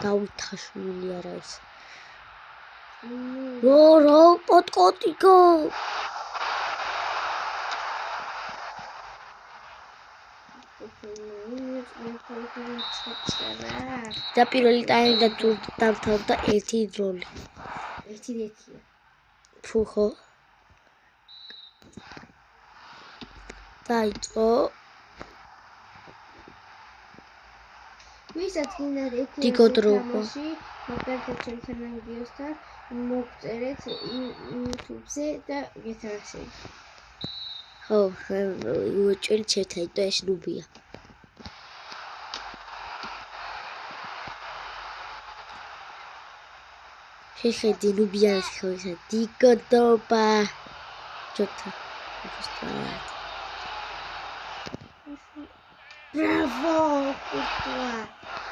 დავითაშვილი არა ეს. რო პოტკოტიკო. და პირველი ტაიმი დამთავრდა 1-0. 1-1-ია. ფუ ხო? დაიწყო. ვისაც გინდათ დიგო დროუკო. მაგალითად ჩემთან ვიდეოსთან მოგწერეთ YouTube-ზე და გეთახსენებთ. ხო, უეჭველი ჩემთან და ეს ნუბია. შეხედი ნუბიანის ხოისა დიგოდობა. ჯოთა. Bravo! Courtois!